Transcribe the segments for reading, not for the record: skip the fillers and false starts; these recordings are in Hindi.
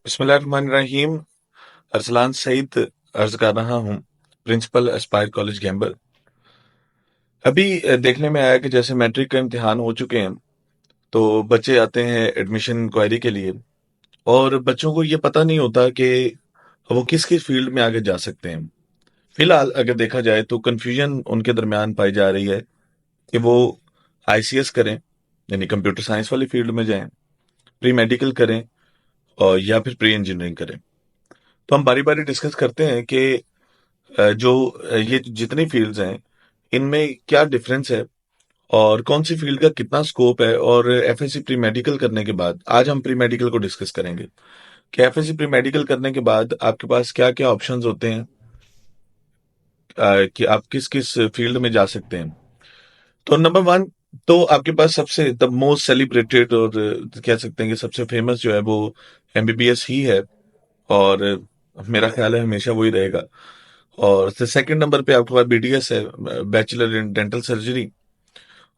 बिस्मिल्लाहिर्रहमानिर्रहीम। अरसलान सईद अर्ज कर रहा हूँ, प्रिंसिपल एस्पायर कॉलेज गैम्बल। अभी देखने में आया कि जैसे मैट्रिक का इम्तिहान हो चुके हैं, तो बच्चे आते हैं एडमिशन इंक्वायरी के लिए, और बच्चों को ये पता नहीं होता कि वो किस किस फील्ड में आगे जा सकते हैं। फिलहाल अगर देखा जाए तो कंफ्यूजन उनके दरमियान पाई जा रही है कि वो आईसीएस करें, यानी कंप्यूटर साइंस वाली फील्ड में जाएं, प्री मेडिकल करें, और या फिर प्री इंजीनियरिंग करें। तो हम बारी बारी डिस्कस करते हैं कि ये जितनी फील्ड्स हैं, इनमें क्या डिफरेंस है और कौन सी फील्ड का कितना स्कोप है। और एफएससी प्री मेडिकल करने के बाद, आज हम प्री मेडिकल को डिस्कस करेंगे कि एफएससी प्री मेडिकल करने के बाद आपके पास क्या क्या ऑप्शंस होते हैं, कि आप किस किस फील्ड में जा सकते हैं। तो नंबर वन, तो आपके पास सबसे द मोस्ट सेलिब्रेटेड और कह सकते हैं कि सबसे फेमस जो है वो एमबीबीएस ही है, और मेरा ख्याल है हमेशा वही रहेगा। और सेकंड नंबर पे आपके पास बीडीएस है, बैचलर इन डेंटल सर्जरी।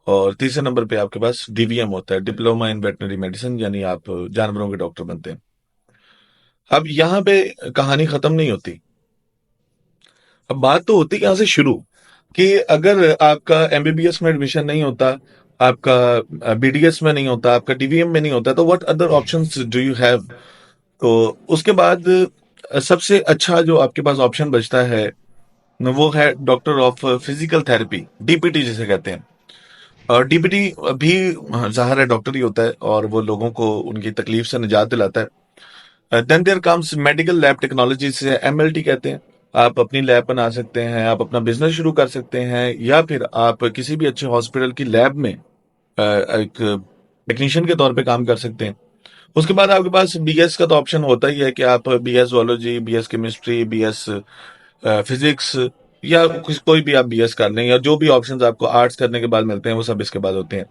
और तीसरे नंबर पे आपके पास डीवीएम होता है, डिप्लोमा इन वेटनरी मेडिसिन, यानी आप जानवरों के डॉक्टर बनते हैं। अब यहाँ पे कहानी खत्म नहीं होती। अब बात तो होती यहाँ से शुरू, कि अगर आपका एमबीबीएस में एडमिशन नहीं होता, आपका बीडीएस में नहीं होता, आपका डीवीएम में नहीं होता, तो what other options do you have. तो उसके बाद सबसे अच्छा जो आपके पास ऑप्शन बचता है वो है doctor of physical therapy, DPT जिसे कहते हैं। और डीपीटी भी ज़ाहिर है डॉक्टर ही होता है, और वो लोगों को उनकी तकलीफ से निजात दिलाता है। Then there comes medical lab technology, से एमएलटी कहते हैं। आप अपनी लैब बना सकते हैं, आप अपना बिजनेस शुरू कर सकते हैं, या फिर आप किसी भी अच्छे हॉस्पिटल की लैब में एक टेक्नीशियन के तौर पे काम कर सकते हैं। उसके बाद आपके पास बीएस का तो ऑप्शन होता ही है कि आप BS zoology, BS chemistry, BS physics, या कोई भी आप बीएस कर लें, या जो भी ऑप्शंस आपको आर्ट्स करने के बाद मिलते हैं वो सब इसके बाद होते हैं।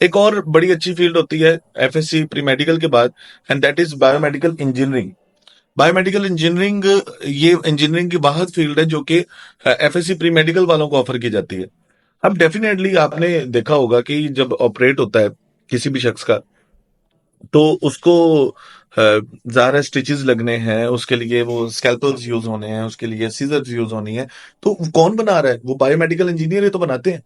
एक और बड़ी अच्छी फील्ड होती है एफएससी प्री मेडिकल के बाद, and that is biomedical engineering. Biomedical engineering ये इंजीनियरिंग की वाहद फील्ड है जो कि एफएससी प्री मेडिकल वालों को ऑफर की जाती है। अब डेफिनेटली आपने देखा होगा कि जब ऑपरेट होता है किसी भी शख्स का, तो उसको ज़्यादा स्टिचेस लगने हैं, उसके लिए वो स्कैल्पल्स यूज होने हैं, उसके लिए सीजर्स यूज होनी है। तो कौन बना रहा है? वो बायोमेडिकल इंजीनियर ही तो बनाते हैं।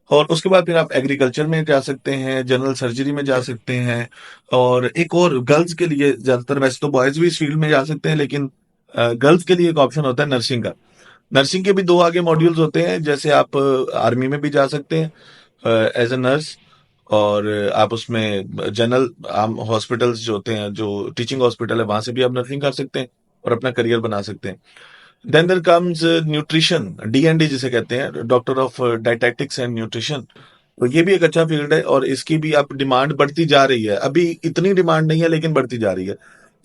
और उसके बाद फिर आप एग्रीकल्चर में जा सकते हैं, जनरल सर्जरी में जा सकते हैं। और एक और गर्ल्स के लिए, ज्यादातर वैसे तो बॉयज भी इस फील्ड में जा सकते हैं, लेकिन गर्ल्स के लिए एक ऑप्शन होता है नर्सिंग का। नर्सिंग के भी दो आगे मॉड्यूल्स होते हैं, जैसे आप आर्मी में भी जा सकते हैं एज ए नर्स, और आप उसमें जनरल आम हॉस्पिटल्स जो होते हैं, जो टीचिंग हॉस्पिटल है, वहां से भी आप नर्सिंग कर सकते हैं और अपना करियर बना सकते हैं। Then there comes nutrition, DND जिसे कहते हैं, doctor of dietetics and nutrition. तो ये भी एक अच्छा फील्ड है, और इसकी भी अब डिमांड बढ़ती जा रही है। अभी इतनी डिमांड नहीं है, लेकिन बढ़ती जा रही है।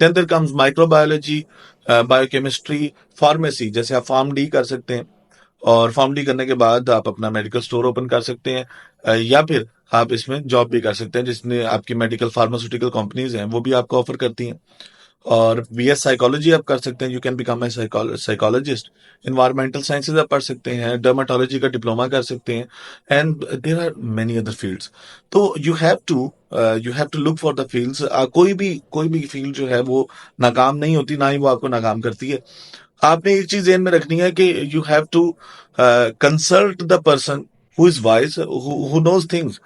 Then there comes microbiology, biochemistry, pharmacy, जैसे आप फार्म डी कर सकते हैं, और फार्म डी करने के बाद आप अपना मेडिकल स्टोर ओपन कर सकते हैं, या फिर आप इसमें जॉब भी कर सकते हैं, जिसमें आपकी मेडिकल फार्मास्यूटिकल कंपनीज हैं वो भी आपको ऑफर करती हैं। और बीएस साइकोलॉजी आप कर सकते हैं, you can become a psychologist. Environmental sciences आप पढ़ सकते हैं, डर्माटोलॉजी का डिप्लोमा कर सकते हैं, and there are many other fields. तो you have to look for the fields. कोई भी फील्ड जो है वो नाकाम नहीं होती, ना ही वो आपको नाकाम करती है। आपने एक चीज ध्यान में रखनी है कि you have to consult the person who is wise, who knows things.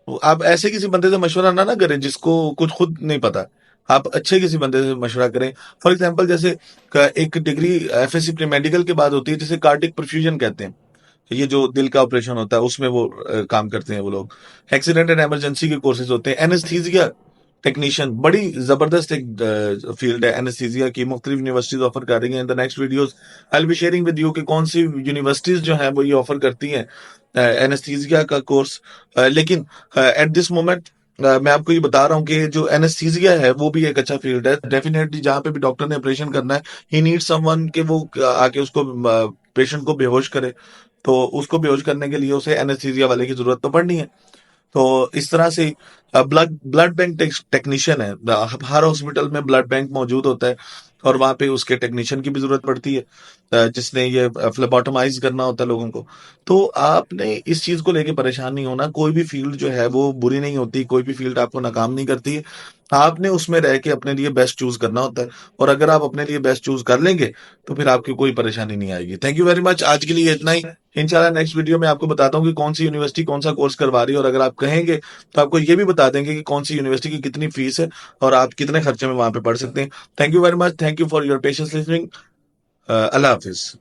आप ऐसे किसी बंदे से मशवरा ना करें जिसको कुछ खुद नहीं पता। आप अच्छे किसी बंदे से मशवरा करें। फॉर एग्जांपल, जैसे एक डिग्री एफएससी प्री मेडिकल के बाद होती है, जिसे कार्डिक परफ्यूजन कहते हैं। ये जो दिल का ऑपरेशन होता है उसमें वो काम करते हैं वो लोग। एक्सीडेंट एंड इमरजेंसी के कोर्सेज होते हैं। एनेस्थीसिया टेक्नीशियन बड़ी जबरदस्त एक फील्ड है एनेस्थीसिया की, मुख्तलिफ यूनिवर्सिटीज ऑफर कर रही हैं। In the next videos I will be sharing with you कि कौन सी यूनिवर्सिटीज जो है वो ये ऑफर करती हैं एनेस्थीसिया का कोर्स। लेकिन एट दिस मोमेंट मैं आपको ये बता रहा हूँ कि जो एनेस्थीसिया है वो भी एक अच्छा फील्ड है। डेफिनेटली जहाँ पे भी डॉक्टर ने ऑपरेशन करना है, ही नीड समवन कि वो आके उसको पेशेंट को बेहोश करे। तो उसको बेहोश करने के लिए उसे एनेस्थीसिया वाले की जरूरत तो पड़नी है। तो इस तरह से ब्लड ब्लड बैंक टेक्नीशियन है, हर हॉस्पिटल में ब्लड बैंक मौजूद होता है, और वहां पे उसके टेक्नीशियन की भी जरूरत पड़ती है, जिसने ये फ्लेबोटमाइज करना होता है लोगों को। तो आपने इस चीज को लेके परेशान नहीं होना। कोई भी फील्ड जो है वो बुरी नहीं होती, कोई भी फील्ड आपको नाकाम नहीं करती। आपने उसमें रह के अपने लिए बेस्ट चूज करना होता है, और अगर आप अपने लिए बेस्ट चूज कर लेंगे तो फिर आपकी कोई परेशानी नहीं आएगी। थैंक यू वेरी मच, आज के लिए इतना ही। इंशाल्लाह नेक्स्ट वीडियो में आपको बताता हूँ कि कौन सी यूनिवर्सिटी कौन सा कोर्स करवा रही है, और अगर आप कहेंगे तो आपको ये भी बता देंगे कि कौन सी यूनिवर्सिटी की कितनी फीस है और आप कितने खर्चे में वहां पे पढ़ सकते हैं। Thank you very much, thank you for your patience listening. Allah Hafiz.